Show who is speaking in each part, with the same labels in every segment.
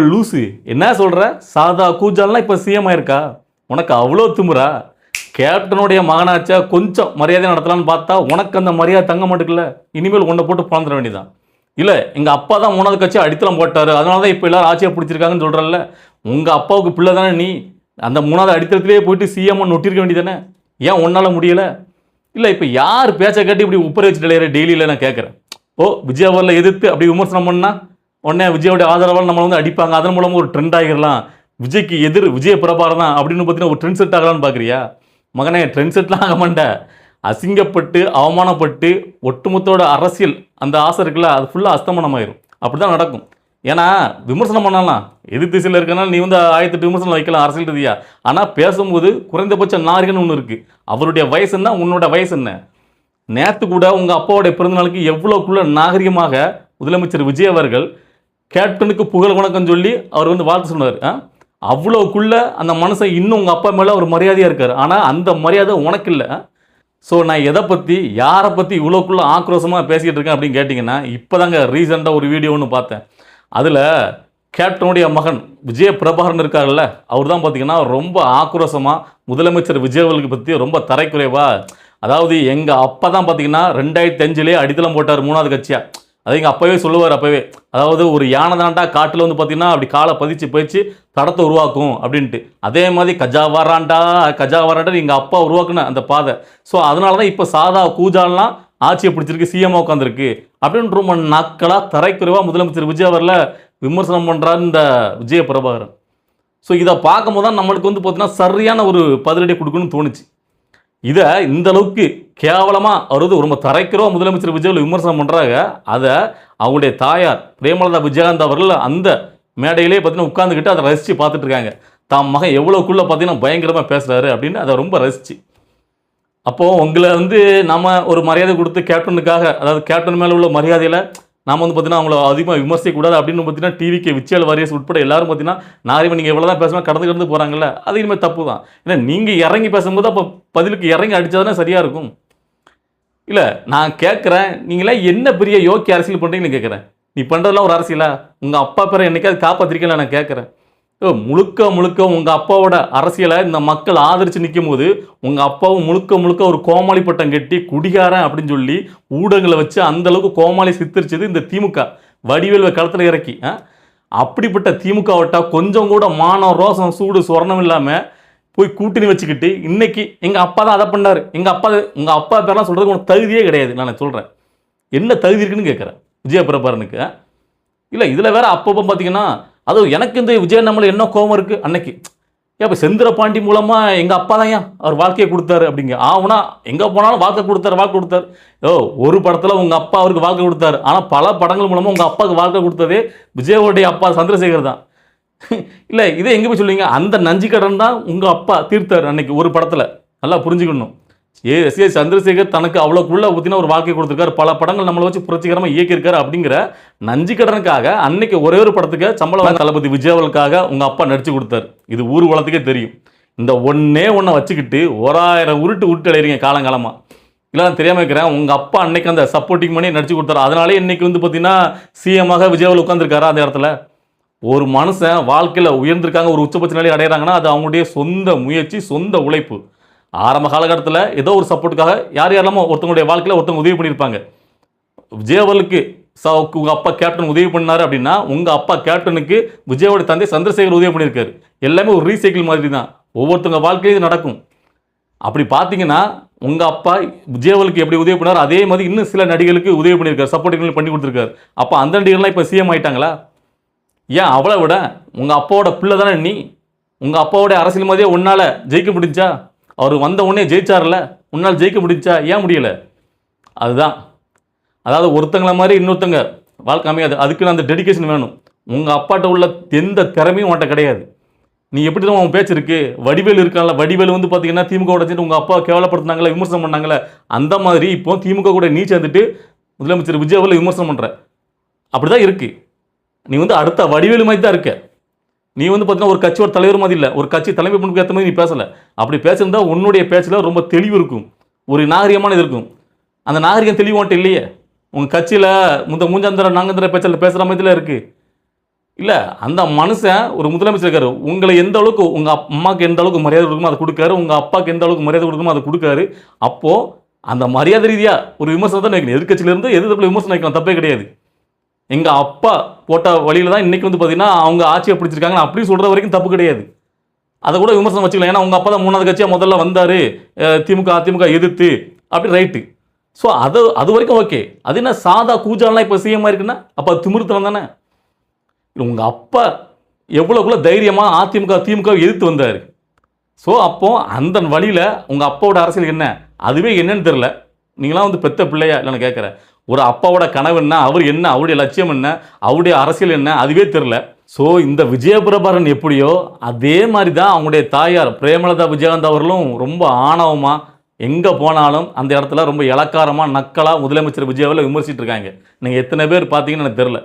Speaker 1: லூசு என்ன சொல்கிற? சாதா கூஜாலாம் இப்போ சிஎம் ஆயிருக்கா? உனக்கு அவ்வளோ திமுறா? கேப்டனுடைய மகனாச்சா கொஞ்சம் மரியாதை நடத்தலான்னு பார்த்தா உனக்கு அந்த மரியாதை தங்க மாட்டுக்குல்ல. இனிமேல் உன்னை போட்டு பிறந்துட வேண்டியதான். இல்லை எங்கள் அப்பா தான் 3வது கட்சி அடித்தளம் போட்டார், அதனால தான் இப்போ எல்லாரும் ஆட்சியை பிடிச்சிருக்காங்கன்னு சொல்கிறல்ல. உங்கள் அப்பாவுக்கு பிள்ளை தானே நீ. அந்த 3வது அடித்தளத்திலே போயிட்டு சிஎம் நொட்டிருக்க வேண்டியதானே? ஏன் உன்னால் முடியலை? இல்லை இப்போ யார் பேச்சை கேட்டு இப்படி உப்பரை வச்சுட்டு டெய்லியில் நான் கேட்குறேன். விஜய் அவரில் எதிர்த்து அப்படி விமர்சனம் பண்ணால் உடனே விஜயோடைய ஆதரவால் நம்மளை வந்து அடிப்பாங்க, அதன் மூலமாக ஒரு ட்ரெண்ட் ஆகிடலாம், விஜய்க்கு எதிர் விஜய பிரபாரம் தான் அப்படின்னு பார்த்தீங்கன்னா ஒரு ட்ரெண்ட் செட் ஆகலான்னு பார்க்குறியா? மகனே, ட்ரெண்ட் செட்லாம் ஆக மாட்டேன். அசிங்கப்பட்டு அவமானப்பட்டு ஒட்டுமொத்தோட அரசியல் அந்த ஆசை இருக்குல்ல, அது ஃபுல்லாக அஸ்தமனமாயிரும். அப்படி தான் நடக்கும். ஏன்னா விமர்சனம் பண்ணலாம், எதிர் திசையில் இருக்கனால நீ வந்து 1008 விமர்சனம் வைக்கலாம் அரசியல் ரீதியா. ஆனால் பேசும்போது குறைந்தபட்ச நாரிகன்னு ஒன்று இருக்குது. அவருடைய வயசு என்ன, உன்னோட வயசு என்ன? நேற்று கூட உங்கள் அப்பாவோடைய பிறந்தநாளுக்கு எவ்வளோக்குள்ள நாகரிகமாக முதலமைச்சர் விஜய் அவர்கள் கேப்டனுக்கு புகழ் வணக்கம் சொல்லி அவர் வந்து வாழ்த்து சொன்னார். அவ்வளோக்குள்ள அந்த மனுஷன் இன்னும் உங்கள் அப்பா மேலே ஒரு மரியாதையாக இருக்கார். ஆனால் அந்த மரியாதை உனக்கு இல்லை. ஸோ நான் எதை பற்றி யாரை பற்றி இவ்வளோக்குள்ளே ஆக்ரோஷமாக பேசிக்கிட்டு இருக்கேன் அப்படின்னு கேட்டிங்கன்னா, இப்போ தாங்க ரீசெண்டாக ஒரு வீடியோ ஒன்று பார்த்தேன். அதில் கேப்டனுடைய மகன் விஜய பிரபாகரன் இருக்கார்ல, அவர் தான் பார்த்தீங்கன்னா ரொம்ப ஆக்ரோஷமாக முதலமைச்சர் விஜய் அவர்களுக்கு பற்றி ரொம்ப தரைக்குறைவா, அதாவது எங்கள் அப்பா தான் பார்த்தீங்கன்னா 2005 அடித்தளம் போட்டார் 3வது கட்சியாக. அது எங்கள் அப்பவே சொல்லுவார். அப்போவே அதாவது ஒரு யானை தாண்டா காட்டில் வந்து பார்த்தீங்கன்னா அப்படி காலை பதிச்சு போயிடுச்சு தடத்தை உருவாக்கும் அப்படின்ட்டு. அதே மாதிரி கஜா வராண்டா எங்கள் அப்பா உருவாக்குன அந்த பாதை. ஸோ அதனால தான் இப்போ சாதா கூஜாலாம் ஆட்சியை பிடிச்சிருக்கு, சிஎம்ஓ உட்காந்துருக்கு அப்படின்னு ரொம்ப நக்கலாக தரைக்குறைவாக முதலமைச்சர் விஜய் அவரில் விமர்சனம் பண்ணுறாரு இந்த விஜய பிரபாகரன். ஸோ இதை பார்க்கும்போது தான் நம்மளுக்கு வந்து பார்த்தீங்கன்னா சரியான ஒரு பதிலடி கொடுக்கணும்னு தோணுச்சு. இதை இந்த அளவுக்கு கேவலமாக அவர் வந்து ரொம்ப தரைக்கிறோம் முதலமைச்சர் விஜய் விமர்சனம் பண்ணுறாங்க. அதை அவங்களுடைய தாயார் பிரேமலதா விஜயகாந்த் அவர்கள் அந்த மேடையிலே பார்த்தீங்கன்னா உட்காந்துக்கிட்டு அதை ரசித்து பார்த்துட்டு இருக்காங்க. தான் மகன் எவ்வளோக்குள்ளே பார்த்தீங்கன்னா பயங்கரமாக பேசுகிறாரு அப்படின்னு அதை ரொம்ப ரசித்து. அப்போது உங்களை வந்து நம்ம ஒரு மரியாதை கொடுத்து கேப்டனுக்காக, அதாவது கேப்டன் மேலே உள்ள மரியாதையில் நாம் வந்து பார்த்தீங்கன்னா அவங்கள அதிகமாக விமர்சிக்கக்கூடாது அப்படின்னு பார்த்தீங்கன்னா டிவிக்கு விச்சல் வாரியஸ் உட்பட எல்லாரும் பார்த்தீங்கன்னா நாரிமன் நீங்கள் எவ்வளோ தான் பேசுனால் கடந்து போகிறாங்கல்ல, அது இனிமேல் தப்பு தான். ஏன்னா நீங்கள் இறங்கி பேசும்போது அப்போ பதிலுக்கு இறங்கி அடித்தா தானே சரியாக இருக்கும். இல்லை நான் கேட்குறேன், நீங்களே என்ன பெரிய யோக்கிய அரசியல் பண்ணுறீங்கன்னு கேட்குறேன். நீ பண்ணுறதுலாம் ஒரு அரசியலா? உங்கள் அப்பா பேரை என்னைக்காவது காப்பாற்றிருக்கல நான் கேட்குறேன். முழுக்க உங்கள் அப்பாவோட அரசியலை இந்த மக்கள் ஆதரித்து நிற்கும் போது உங்கள் அப்பாவும் முழுக்க ஒரு கோமாளி பட்டம் கட்டி குடிகாரன் அப்படின்னு சொல்லி ஊடகங்களை வச்சு அந்தளவுக்கு கோமாளி சித்தரிச்சது இந்த திமுக. வடிவேல் களத்தில் இறக்கி அப்படிப்பட்ட திமுகவட்டா கொஞ்சம் கூட மானம் ரோசம் சூடு சொர்ணம் இல்லாமல் போய் கூட்டணி வச்சுக்கிட்டு இன்னைக்கு எங்கள் அப்பா தான் அதை பண்ணார், உங்கள் அப்பா பேரெலாம் சொல்கிறதுக்கு உனக்கு தகுதியே கிடையாது. நான் சொல்கிறேன், என்ன தகுதி இருக்குன்னு கேட்குறேன் விஜய பிரபாகரனுக்கு. இல்லை இதில் வேற அப்பப்போ பார்த்தீங்கன்னா, அதுவும் எனக்கு இந்த விஜய் நம்மள என்ன கோபம் இருக்குது அன்னைக்கு. இப்போ செந்திர பாண்டி மூலமாக எங்கள் அப்பா தான் ஏன் அவர் வாழ்க்கையை கொடுத்தாரு அப்படிங்க. ஆகுனா எங்கே போனாலும் வாழ்க்கை கொடுத்தாரு. ஒரு படத்தில் உங்கள் அப்பா அவருக்கு வாழ்க்கை கொடுத்தாரு, ஆனால் பல படங்கள் மூலமாக உங்கள் அப்பாவுக்கு வாழ்க்கை கொடுத்ததே விஜயோடைய அப்பா சந்திரசேகர் தான். இல்லை இதை எங்கே போய் சொல்லுவீங்க? அந்த நஞ்சு கடன் தான் உங்கள் அப்பா தீர்த்தார் அன்னைக்கு ஒரு படத்தில். நல்லா புரிஞ்சுக்கணும். எஸ் சந்திரசேகர் தனக்கு அவ்வளோக்குள்ள ஊற்றினா ஒரு வாழ்க்கை கொடுத்துருக்காரு, பல படங்கள் நம்மளை வச்சு புரட்சிகரமாக இயக்கியிருக்காரு. அப்படிங்கிற நஞ்சு கடனுக்காக அன்னைக்கு ஒரே ஒரு படத்துக்கு சம்பளம் தளபதி விஜயவலுக்காக உங்கள் அப்பா நடிச்சு கொடுத்தாரு. இது ஊர் உலகத்துக்கே தெரியும். இந்த ஒன்னே வச்சுக்கிட்டு 1000 உருட்டு அடைகிறீங்க காலங்காலமாக. இல்லை நான் தெரியாமல் இருக்கிறேன், உங்கள் அப்பா அன்னைக்கு அந்த சப்போர்ட்டிங் பண்ணி நடிச்சு கொடுத்தாரு. அதனாலே இன்னைக்கு வந்து பார்த்தீங்கன்னா சிஎம்மாக விஜயவல் உட்காந்துருக்காரா அந்த இடத்துல. ஒரு மனுஷன் வாழ்க்கையில் உயர்ந்திருக்காங்க, ஒரு உச்சபட்ச நிலையை அடைகிறாங்கன்னா அது அவங்களுடைய சொந்த முயற்சி, சொந்த உழைப்பு. ஆரம்ப காலகட்டத்தில் ஏதோ ஒரு சப்போர்ட்டுக்காக யாரெல்லாமோ ஒருத்தவங்களுடைய வாழ்க்கையில் ஒருத்தவங்க உதவி பண்ணியிருப்பாங்க. விஜயவலுக்கு உங்கள் அப்பா கேப்டன் உதவி பண்ணார் அப்படின்னா உங்கள் அப்பா கேப்டனுக்கு விஜயோட தந்தை சந்திரசேகர் உதவி பண்ணியிருக்காரு. எல்லாமே ஒரு ரீசைக்கிள் மாதிரி தான், ஒவ்வொருத்தவங்க வாழ்க்கையிலும் இது நடக்கும். அப்படி பார்த்தீங்கன்னா உங்கள் அப்பா விஜயவலுக்கு எப்படி உதவி பண்ணார் அதே மாதிரி இன்னும் சில நடிகளுக்கு உதவி பண்ணியிருக்காரு, சப்போர்ட்டிங் பண்ணி கொடுத்துருக்காரு. அப்போ அந்த நடிகர்லாம் இப்போ சிஎம் ஆகிட்டாங்களா? ஏன் அவ்வளோ விட உங்கள் அப்பாவோட பிள்ளை தானே நீ. உங்கள் அப்பாவோடைய அரசியல் மாதிரியே உன்னால் ஜெயிக்க முடிஞ்சா? அவர் வந்த உடனே ஜெயிச்சார்ல, உன்னால் ஜெயிக்க முடிஞ்சா? ஏன் முடியலை? அதுதான், அதாவது ஒருத்தங்களை மாதிரி இன்னொருத்தங்க வாழ்க்கை அமையாது. அதுக்குன்னு அந்த டெடிக்கேஷன் வேணும். உங்கள் அப்பாட்ட உள்ள எந்த திறமையும் உன்கிட்ட கிடையாது. நீ எப்படி தான் உன் பேச்சு இருக்கு? வடிவேல் இருக்கான்ல, வடிவேல் வந்து பார்த்தீங்கன்னா திமுக சேர்ந்து உங்கள் அப்பா கேவலப்படுத்தினாங்களே, விமர்சனம் பண்ணாங்களே, அந்த மாதிரி இப்போ திமுக கூட நீ சேர்ந்துட்டு முதலமைச்சர் விஜய் அவர்களை விமர்சனம் பண்ணுற. அப்படி தான் இருக்குது. நீ வந்து அடுத்த வடிவேலு மாதிரி தான் இருக்க. நீ வந்து பார்த்தீங்கன்னா ஒரு கட்சியோட தலைவர் மாதிரி இல்லை, ஒரு கட்சி தலைமை பண்ணுக்கு ஏற்ற மாதிரி நீ பேசலை. அப்படி பேசியிருந்தா உன்னுடைய பேச்சில் ரொம்ப தெளிவு இருக்கும், ஒரு நாகரிகமான இது இருக்கும். அந்த நாகரிகம் தெளிவு வந்துட்டு இல்லையே. உங்கள் கட்சியில் மூஞ்சாந்திர நாங்கந்திர பேச்சில் பேசுகிற மாதிரிலாம் இருக்குது. இல்லை அந்த மனுஷன் ஒரு முதலமைச்சர் இருக்காரு, உங்களை எந்த அளவுக்கு உங்கள் அம்மாவுக்கு எந்த அளவுக்கு மரியாதை கொடுக்குமோ அதை கொடுக்காரு, உங்கள் அப்பாவுக்கு எந்த அளவுக்கு மரியாதை கொடுக்குமோ அதை கொடுக்காரு. அப்போது அந்த மரியாதை ரீதியாக ஒரு விமர்சனம் தான் வைக்கணும். எதிர்க்கட்சியிலேருந்து எதிர்ப்பு விமர்சனம் வைக்கலாம், தப்பே கிடையாது. எங்கள் அப்பா போட்ட வழியில் தான் இன்றைக்கி வந்து பார்த்தீங்கன்னா அவங்க ஆட்சியை பிடிச்சிருக்காங்க அப்படி சொல்கிற வரைக்கும் தப்பு கிடையாது. அதை கூட விமர்சனம் வச்சுக்கலாம். ஏன்னா உங்கள் அப்பா தான் 3வது கட்சியாக முதல்ல வந்தார், திமுக அதிமுக எதிர்த்து, அப்படி ரைட்டு. ஸோ அது வரைக்கும் ஓகே. அது என்ன சாதா கூஜாலாம் இப்போ சிஎம் இருக்குன்னா அப்போ திமிர்த்தனம் தானே. உங்கள் அப்பா எவ்வளோக்குள்ள தைரியமாக அதிமுக திமுக எதிர்த்து வந்தார். ஸோ அப்போது அந்த வழியில் உங்கள் அப்பாவோட அரசியல் என்ன, அதுவே என்னன்னு தெரில. நீங்களாம் வந்து பெத்த பிள்ளையா இல்லைன்னு கேட்குறேன். ஒரு அப்பாவோட கனவு என்ன, அவர் என்ன, அவருடைய லட்சியம் என்ன, அவருடைய அரசியல் என்ன, அதுவே தெரில. ஸோ இந்த விஜயபிரபாரன் எப்படியோ அதே மாதிரி தான் அவங்களுடைய தாயார் பிரேமலதா விஜயகாந்த் அவர்களும் ரொம்ப ஆணவமாக எங்கே போனாலும் அந்த இடத்துல ரொம்ப இலக்காரமாக நக்கலாக முதலமைச்சர் விஜயாவில் விமர்சிட்டு இருக்காங்க. நீங்கள் எத்தனை பேர் பார்த்தீங்கன்னு எனக்கு தெரில.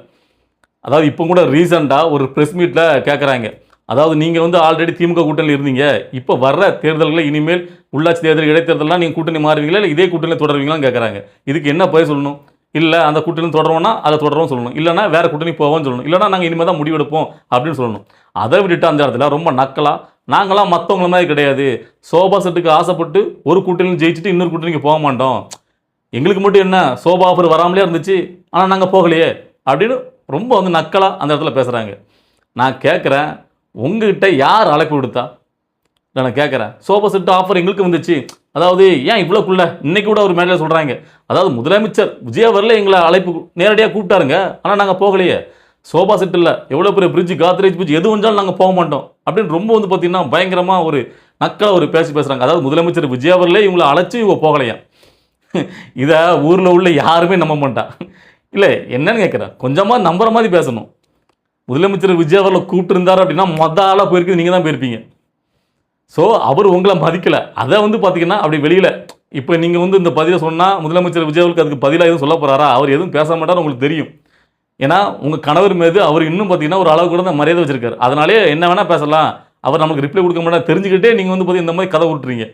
Speaker 1: அதாவது இப்போ கூட ரீசெண்டாக ஒரு ப்ரெஸ் மீட்டில் கேட்குறாங்க, அதாவது நீங்கள் வந்து ஆல்ரெடி திமுக கூட்டணியில் இருந்தீங்க, இப்போ வர்ற தேர்தல்களை இனிமேல் உள்ளாட்சி தேர்தல் இடைத்தேர்தலாம் நீங்கள் கூட்டணி மாறுவீங்களா இல்லை இதே கூட்டணியில் தொடருவீங்களான்னு கேட்குறாங்க. இதுக்கு என்ன பதில் சொல்லணும்? இல்லை அந்த கூட்டணி தொடருவோம்னா அதை தொடரும் சொல்லணும், இல்லைனா வேறு கூட்டணி போவோம்னு சொல்லணும், இல்லைனா நாங்கள் இனிமேல் தான் முடிவெடுப்போம் அப்படின்னு சொல்லணும். அதை விட்டுட்டு அந்த இடத்துல ரொம்ப நக்கலாக நாங்களாம் மற்றவங்கள மாதிரி கிடையாது, சோபா செட்டுக்கு ஆசைப்பட்டு ஒரு கூட்டணியில் ஜெயிச்சுட்டு இன்னொரு கூட்டணிக்கு போக மாட்டோம், எங்களுக்கு மட்டும் என்ன சோபா ஆஃபர் வராமலே இருந்துச்சு ஆனால் நாங்கள் போகலையே அப்படின்னு ரொம்ப வந்து நக்கலாக அந்த இடத்துல பேசுகிறாங்க. நான் கேட்குறேன், உங்ககிட்ட யார் அழைப்பு விடுத்தா? நான் கேட்குறேன், சோபா செட்டு ஆஃபர் எங்களுக்கு வந்துச்சு, அதாவது ஏன் இவ்வளோக்குள்ள இன்னைக்கு கூட ஒரு மேடையில் சொல்கிறாங்க, அதாவது முதலமைச்சர் விஜய் வரல எங்களை அழைப்பு நேரடியாக கூப்பிட்டாருங்க ஆனால் நாங்கள் போகலையே, சோபா செட் இல்லை, எவ்வளோ பெரிய பிரிட்ஜ் காத்ரேஜ் பிரிட்ஜ் எது வந்தாலும் நாங்கள் போக மாட்டோம் அப்படின்னு ரொம்ப வந்து பார்த்திங்கன்னா பயங்கரமாக ஒரு நக்கலாக ஒரு பேசுகிறாங்க. அதாவது முதலமைச்சர் விஜய் வரல இவங்களை அழைச்சி இவங்க போகலையா. இதை ஊரில் உள்ள யாருமே நம்ப மாட்டான். இல்லை என்னன்னு கேட்குறேன், கொஞ்சமாக நம்புற மாதிரி பேசணும். முதலமைச்சர் விஜய் அவர்களை கூப்பிட்டுருந்தார் அப்படின்னா ஆளாக போயிருக்கு நீங்கள் தான் போயிருப்பீங்க. ஸோ அவர் உங்களை மதிக்கலை. அதை வந்து பார்த்தீங்கன்னா அப்படி வெளியில் இப்போ நீங்கள் வந்து இந்த பதிலை சொன்னால் முதலமைச்சர் விஜய் அவர்களுக்கு அதுக்கு பதிலாக எதுவும் சொல்ல போகிறாரா? அவர் எதுவும் பேச மாட்டார், உங்களுக்கு தெரியும். ஏன்னா உங்கள் கணவர் மீது அவர் இன்னும் பார்த்தீங்கன்னா ஒரு அளவு கூட தான் மரியாதை வச்சிருக்காரு. அதனாலே என்ன வேணால் பேசலாம், அவர் நமக்கு ரிப்ளை கொடுக்க மாட்டார் தெரிஞ்சுக்கிட்டே நீங்கள் வந்து பார்த்தீங்கன்னா இந்த மாதிரி கதை விட்டுறீங்க.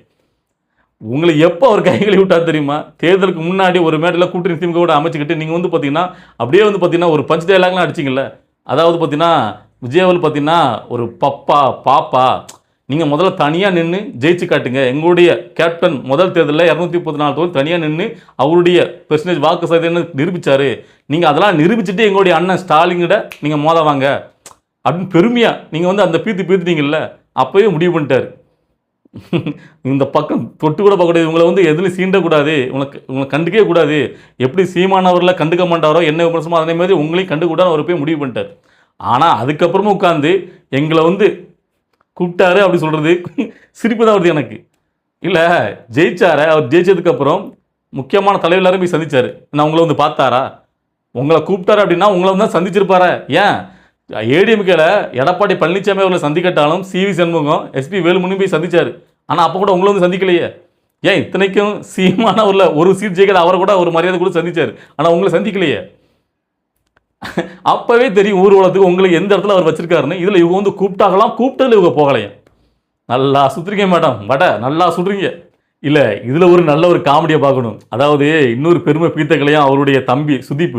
Speaker 1: உங்களை எப்போ அவர் கைகளை விட்டார் தெரியுமா? தேர்தலுக்கு முன்னாடி ஒரு மேடையில் கூட்டணி திமுக அமைச்சிக்கிட்டு நீங்கள் வந்து பார்த்தீங்கன்னா அப்படியே வந்து பார்த்தீங்கன்னா ஒரு பஞ்ச் டயலாக்லாம் அடிச்சிங்கல்ல. அதாவது பார்த்தீங்கன்னா விஜயவல் பார்த்தீங்கன்னா ஒரு பாப்பா நீங்கள் முதல்ல தனியாக நின்று ஜெயிச்சு காட்டுங்க, எங்களுடைய கேப்டன் முதல் தேர்தலில் 234 தொகுதி தனியாக நின்று அவருடைய பெர்சன்டேஜ் வாக்கு சதவீதம்னு நிரூபித்தார், நீங்கள் அதெல்லாம் நிரூபிச்சுட்டு எங்களுடைய அண்ணன் ஸ்டாலின்கிட்ட நீங்கள் மோதவாங்க அப்படின்னு பெருமையாக நீங்கள் வந்து அந்த பீத்துட்டீங்கல்ல, அப்போயே முடிவு பண்ணிட்டார். இந்த பக்கம் தொட்டு கூட பார்க்கக்கூடாது, இவங்களை வந்து எதுலையும் சீண்டக்கூடாது, உங்களை கண்டுக்கவே கூடாது, எப்படி சீமானவரில் கண்டுக்க மாட்டாரோ என்ன விமர்சனமோ அதே மாதிரி உங்களையும் கண்டுக்கூடாது அவர் போய் முடிவு பண்ணிட்டார். ஆனால் அதுக்கப்புறமா உட்காந்து எங்களை வந்து கூப்பிட்டாரு அப்படி சொல்கிறது சிரிப்பு தான் வருது எனக்கு. இல்லை ஜெயிச்சார, அவர் ஜெயிச்சதுக்கப்புறம் முக்கியமான தலைவர் எல்லாரும் போய் சந்திச்சார். நான் உங்களை வந்து பார்த்தாரா? உங்களை கூப்பிட்டாரு அப்படின்னா உங்களை வந்து தான் சந்திச்சிருப்பாரா? ஏன் ஏடிஎம்கேல எடப்பாடி பழனிசாமி அவர்களை சந்திக்கட்டாலும் சிவி சண்முகம் எஸ்பி வேலுமணி போய் சந்திச்சார், ஆனால் அப்போ கூட உங்களை வந்து சந்திக்கலையே. ஏன் இத்தனைக்கும் சீமானவரில் ஒரு சீட் ஜெயிக்கிற அவரை கூட ஒரு மரியாதை கூட சந்திச்சார், ஆனால் உங்களை சந்திக்கலையே. அப்பவே தெரியும் ஊர்வலத்துக்கு உங்களுக்கு எந்த இடத்துல அவர் வச்சிருக்காருன்னு. இதில் இவங்க வந்து கூப்பிட்டாங்களாம், கூப்பிட்டதில் இவங்க போகலையா. நல்லா சுற்றுறீங்க மேடம், நல்லா சுடுறீங்க. இல்லை இதில் ஒரு நல்ல ஒரு காமெடியை பார்க்கணும். அதாவது இன்னொரு பெருமை பீத்தங்களையும் அவருடைய தம்பி சுதீப்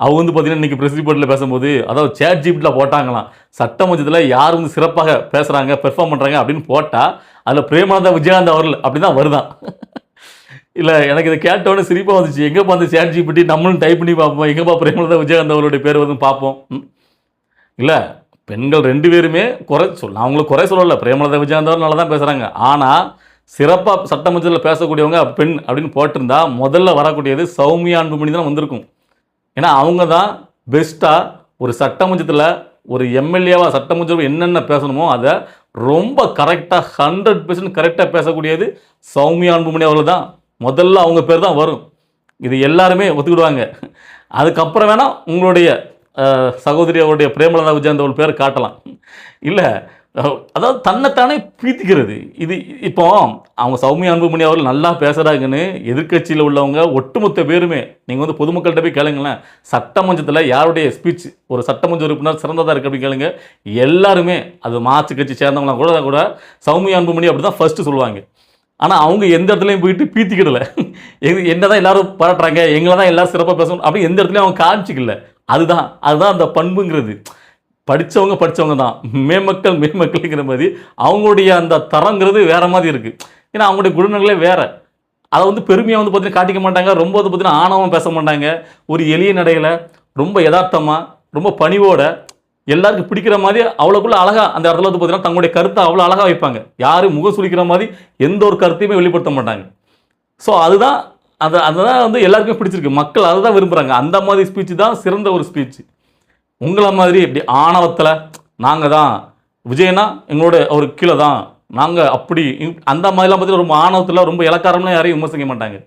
Speaker 1: அவங்க வந்து பார்த்தீங்கன்னா இன்றைக்கி ப்ரெஸ் ரிப்போர்ட்டில் பேசும்போது, அதாவது சேட் ஜிபிட்டில் போட்டாங்களாம் சட்டமன்றத்தில் யார் வந்து சிறப்பாக பேசுகிறாங்க பெர்ஃபார்ம் பண்ணுறாங்க அப்படின்னு போட்டால் அதில் பிரேமலதா விஜயகாந்த் அவர்கள் அப்படி தான் வருதான். இல்லை எனக்கு இதை கேட்டோன்னே சிரிப்பாக வந்துச்சு. எங்கேப்பா அந்த சேட் ஜிபிட்டி நம்மளும் டைப் பண்ணி பார்ப்போம், எங்கேப்பா பிரேமலதா விஜயகாந்த் அவருடைய பேர் வந்து பார்ப்போம். இல்லை பெண்கள் 2 பேருமே குறை நான் அவங்களுக்கு குறை சொல்லலை, பிரேமலதா விஜயகாந்த் அவர் நல்லா தான் பேசுகிறாங்க. ஆனால் சிறப்பாக சட்டமன்றத்தில் பேசக்கூடியவங்க பெண் அப்படின்னு போட்டிருந்தா முதல்ல வரக்கூடியது சௌமியா அன்புமணி தான் வந்திருக்கும். ஏன்னா அவங்க தான் பெஸ்ட்டாக ஒரு சட்டமன்றத்தில் ஒரு எம்எல்ஏவாக சட்டமன்றம் என்னென்ன பேசணுமோ அதை ரொம்ப கரெக்டாக 100% கரெக்டாக பேசக்கூடியது சௌமியா அன்புமணி அவர்கள் தான். முதல்ல அவங்க பேர் தான் வரும், இது எல்லாருமே ஒத்துக்கிடுவாங்க. அதுக்கப்புறம் வேணால் உங்களுடைய சகோதரி அவருடைய பிரேமலதா விஜயகாந்த் அவர்கள் பேர் காட்டலாம். இல்லை அதாவது தன்னைத்தானே பீத்திக்கிறது இது. இப்போ அவங்க சௌமியா அன்புமணி அவர்கள் நல்லா பேசுகிறாங்கன்னு எதிர்கட்சியில் உள்ளவங்க ஒட்டுமொத்த பேருமே நீங்கள் வந்து பொதுமக்கள்கிட்ட போய் கேளுங்களேன், சட்டமன்றத்தில் யாருடைய ஸ்பீச் ஒரு சட்டமன்ற உறுப்பினர் சிறந்ததாக இருக்குது அப்படின்னு கேளுங்க, எல்லாருமே அது மாற்று கட்சி சேர்ந்தவங்களாம் கூட சௌமியா அன்புமணி அப்படி தான் ஃபஸ்ட்டு சொல்லுவாங்க. ஆனால் அவங்க எந்த இடத்துலையும் போயிட்டு பீத்திக்கிடலை, என்ன தான் எல்லோரும் பாராட்டுறாங்க, எங்களை தான் எல்லோரும் சிறப்பாக பேசணும் அப்படி எந்த இடத்துலையும் அவங்க காமிச்சிக்கல. அதுதான் அந்த பண்புங்கிறது. படித்தவங்க தான், மேமக்கள்ங்கிற மாதிரி அவங்களுடைய அந்த தரங்கிறது வேற மாதிரி இருக்குது. ஏன்னா அவங்களுடைய குணங்களே வேற. அதை வந்து பெருமையாக வந்து பார்த்தீங்கன்னா காட்டிக்க மாட்டாங்க, ரொம்ப வந்து பார்த்தீங்கன்னா ஆணவம் பேச மாட்டாங்க. ஒரு எளிய நடையில் ரொம்ப யதார்த்தமாக ரொம்ப பணிவோட எல்லாருக்கும் பிடிக்கிற மாதிரி அவ்வளோக்குள்ள அழகா அந்த இடத்துல வந்து பார்த்தீங்கன்னா தங்களுடைய கருத்தை அவ்வளோ அழகாக வைப்பாங்க. யாரும் முகம் சுளிக்கிற மாதிரி எந்த ஒரு கருத்தையுமே வெளிப்படுத்த மாட்டாங்க. ஸோ அதுதான் அதுதான் வந்து எல்லாருக்குமே பிடிச்சிருக்கு. மக்கள் அதை தான் விரும்புகிறாங்க. அந்த மாதிரி ஸ்பீச் தான் சிறந்த ஒரு ஸ்பீச். உங்களை மாதிரி இப்படி ஆணவத்தில் நாங்கள் தான் விஜயனா எங்களோட ஒரு கீழே தான் நாங்கள் அப்படி அந்த மாதிரிலாம் பார்த்தீங்கன்னா ரொம்ப ஆணவத்தில் ரொம்ப இலக்காரம்லாம் யாரையும் விமர்சிக்க மாட்டாங்க.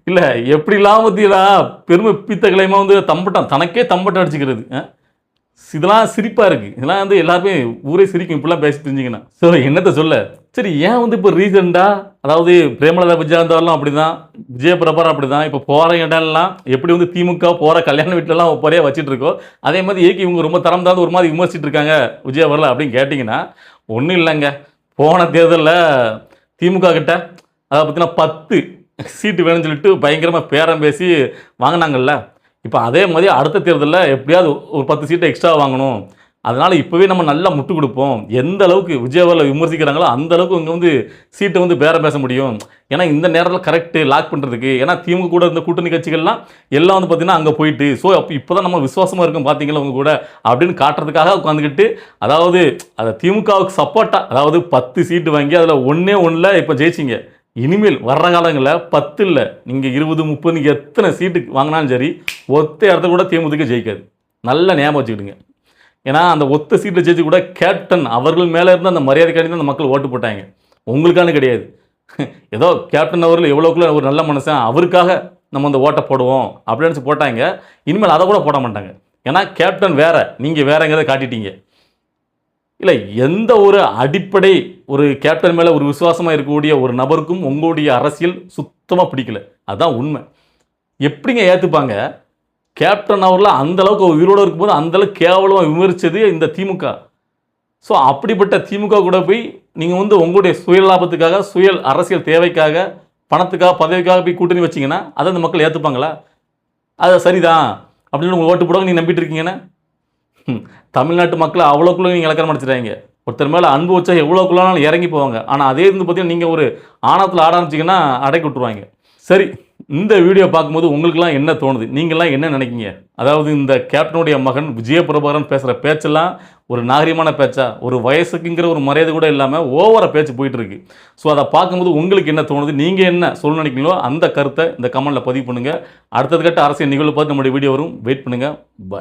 Speaker 1: இல்லை எப்படிலாம் பார்த்தீங்கன்னா பெருமை பித்தகளையுமா வந்து தம்பட்டம் தனக்கே தம்பட்டம் அடிச்சுக்கிறது. இதெல்லாம் சிரிப்பாக இருக்குது. இதெல்லாம் வந்து எல்லாருமே ஊரே சிரிக்கும் இப்படிலாம் பேசி தெரிஞ்சிங்கன்னா. ஸோ என்னத்தை சொல்ல, சரி ஏன் வந்து இப்போ ரீசெண்டாக அதாவது பிரேமலதா விஜயகாந்தாவெல்லாம் அப்படி தான், விஜயபிரபாரம் அப்படி தான், இப்போ போகிற இடம்லாம் எப்படி வந்து திமுக போகிற கல்யாண வீட்டிலலாம் ஒப்பறையாக வச்சுட்டு இருக்கோ அதே மாதிரி ஏக்கி இவங்க ரொம்ப தரம் தாழ்ந்து ஒரு மாதிரி விமர்சிட்டு இருக்காங்க விஜயா வரல அப்படின்னு கேட்டிங்கன்னா ஒன்றும் இல்லைங்க. போன தேர்தலில் திமுக கிட்ட அதை பார்த்தீங்கன்னா 10 சீட்டு வேணும்னு சொல்லிட்டு பயங்கரமாக பேரம் பேசி வாங்கினாங்கல்ல. இப்போ அதே மாதிரி அடுத்த தேர்தலில் எப்படியாவது ஒரு 10 சீட்டை எக்ஸ்ட்ரா வாங்கணும். அதனால் இப்போவே நம்ம நல்லா முட்டு கொடுப்போம். எந்த அளவுக்கு விஜயவால விமர்சிக்கிறாங்களோ அந்த அளவுக்கு இங்கே வந்து சீட்டை வந்து பேரம் பேச முடியும். ஏன்னா இந்த நேரத்தில் கரெக்டு லாக் பண்ணுறதுக்கு. ஏன்னா திமுக கூட இருந்த கூட்டணி கட்சிகள்லாம் எல்லாம் வந்து பார்த்திங்கன்னா அங்கே போயிட்டு ஸோ அப்போ இப்போ தான் நம்ம விசுவாசமாக இருக்கும் பார்த்தீங்களா அவங்க கூட அப்படின்னு காட்டுறதுக்காக உட்காந்துக்கிட்டு அதாவது அதை திமுகவுக்கு சப்போர்ட்டாக அதாவது 10 சீட்டு வாங்கி அதில் ஒன்றில் இப்போ ஜெயிச்சிங்க. இனிமேல் வர்ற காலங்களில் 10 இல்லை நீங்கள் 20, 30 நீங்கள் எத்தனை சீட்டுக்கு வாங்கினாலும் சரி ஒத்த இடத்த கூட தேமுதிக ஜெயிக்காது. நல்லா ஞாபகம் வச்சுக்கிடுங்க. ஏன்னா அந்த ஒத்த சீட்டில் ஜெயிச்சு கூட கேப்டன் அவர்கள் மேலே இருந்து அந்த மரியாதைக்காண்டி தான் அந்த மக்கள் ஓட்டு போட்டாங்க, உங்களுக்கான கிடையாது. ஏதோ கேப்டன் அவர்கள் எவ்வளோக்குள்ள ஒரு நல்ல மனுஷன் அவருக்காக நம்ம அந்த ஓட்டை போடுவோம் அப்படின்னு நினச்சி போட்டாங்க. இனிமேல் அதை கூட போட மாட்டாங்க. ஏன்னா கேப்டன் வேற நீங்கள் வேறங்கிறத காட்டிட்டீங்க. இல்லை எந்த ஒரு அடிப்படை ஒரு கேப்டன் மேலே ஒரு விசுவாசமாக இருக்கக்கூடிய ஒரு நபருக்கும் உங்களுடைய அரசியல் சுத்தமாக பிடிக்கல. அதுதான் உண்மை. எப்படிங்க ஏற்றுப்பாங்க? கேப்டன் அவரில் அந்தளவுக்கு உயிரோடு இருக்கும்போது அந்தளவுக்கு கேவலமாக விமர்சித்தது இந்த திமுக. ஸோ அப்படிப்பட்ட திமுக கூட போய் நீங்கள் வந்து உங்களுடைய சுய லாபத்துக்காக அரசியல் தேவைக்காக பணத்துக்காக பதவிக்காக போய் கூட்டணி வச்சிங்கன்னா அதை இந்த மக்கள் ஏற்றுப்பாங்களா? அது சரிதான் அப்படின்னு உங்கள் ஓட்டு போடுவாங்க நீங்கள் நம்பிட்டு இருக்கீங்கன்னா தமிழ்நாட்டு மக்களை அவ்வளோக்குள்ள நீங்கள் இலக்கணம் அடிச்சிட்டாங்க. ஒருத்தர் மேலே அன்பு வச்சா எவ்வளோக்குள்ளாலும் இறங்கி போவாங்க. ஆனால் அதே இருந்து பார்த்தீங்கன்னா நீங்கள் ஒரு ஆணவத்தில் ஆட ஆரம்பிச்சிங்கன்னா அடக்கி விட்டுருவாங்க. சரி, இந்த வீடியோ பார்க்கும்போது உங்களுக்குலாம் என்ன தோணுது? நீங்கள்லாம் என்ன நினைக்கிங்க? அதாவது இந்த கேப்டனுடைய மகன் விஜயபிரபாரன் பேசுகிற பேச்செல்லாம் ஒரு நாகரிகமான பேச்சா, ஒரு வயசுக்குங்கிற ஒரு மரியாதை கூட இல்லாமல் ஓவராக பேச்சு போயிட்டுருக்கு. ஸோ அதை பார்க்கும்போது உங்களுக்கு என்ன தோணுது? நீங்கள் என்ன சொல்ல நினைக்கிறீங்களோ அந்த கருத்தை இந்த கமெண்ட்டில் பதிவு பண்ணுங்கள். அடுத்தது கட்ட அரசியல் நிகழ்வு பார்த்து நம்மளுடைய வீடியோ வரும். வெயிட் பண்ணுங்கள். பாய்.